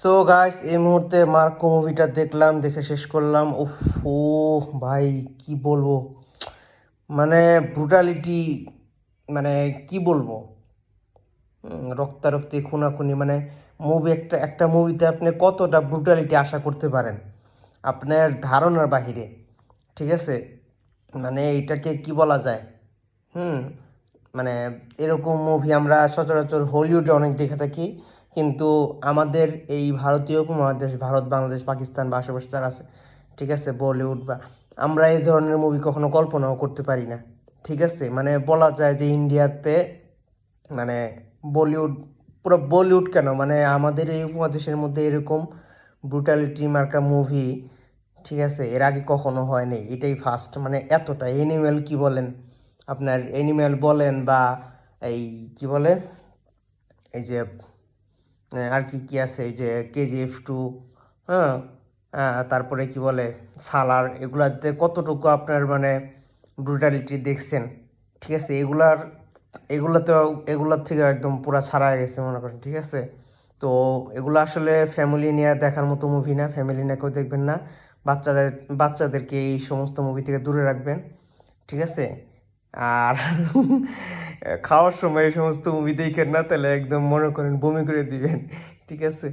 So guys, এই মুহূর্তে Marco মুভিটা দেখলাম, দেখে শেষ করলাম। উফ, ও ভাই, কি বলবো, মানে ব্রুটালিটি, মানে কি বলবো, রক্তারক্তি, খুনাখুনি, মানে মুভি, একটা একটা মুভিতে আপনি কতটা ব্রুটালিটি আশা করতে পারেন আপনার ধারণার বাহিরে। ঠিক আছে, মানে এইটাকে কি বলা যায়। হুম মানে এরকম মুভি আমরা সচরাচর হলিউডে অনেক দেখে থাকি, কিন্তু আমাদের এই ভারতীয় উপমহাদেশ, ভারত, বাংলাদেশ, পাকিস্তান বা আশেপাশে যারা আছে, ঠিক আছে, বলিউড বা, আমরা এই ধরনের মুভি কখনো কল্পনাও করতে পারি না। ঠিক আছে, মানে বলা যায় যে ইন্ডিয়াতে, মানে বলিউড, পুরো বলিউড কেন, মানে আমাদের এই উপমহাদেশের মধ্যে এরকম ব্রুটালিটি মার্কা মুভি, ঠিক আছে, এর আগে কখনো হয়নি, এটাই ফার্স্ট। মানে এতটা এনিম্যাল কি বলেন, আপনার এনিম্যাল বলেন বা এই কি বলে, এই যে আর কি কি আছে, এই যে KGF 2, হ্যাঁ, তারপরে কি বলে সালার, এগুলাতে কতটুকু আপনার মানে ব্রুটালিটি দেখছেন। ঠিক আছে, এগুলাতেও, এগুলার থেকে একদম পুরা ছাড়া গেছে মনে করেন। ঠিক আছে, তো এগুলো আসলে ফ্যামিলি নিয়ে দেখার মতো মুভি না, ফ্যামিলি নিয়ে কেউ দেখবেন না। বাচ্চাদের বাচ্চাদেরকে এই সমস্ত মুভি থেকে দূরে রাখবেন। ঠিক আছে, আর খাওয়ার সময় এই সমস্ত মুভি দেখেন না, তাহলে একদম মনে করেন বমি করে দিবেন। ঠিক আছে।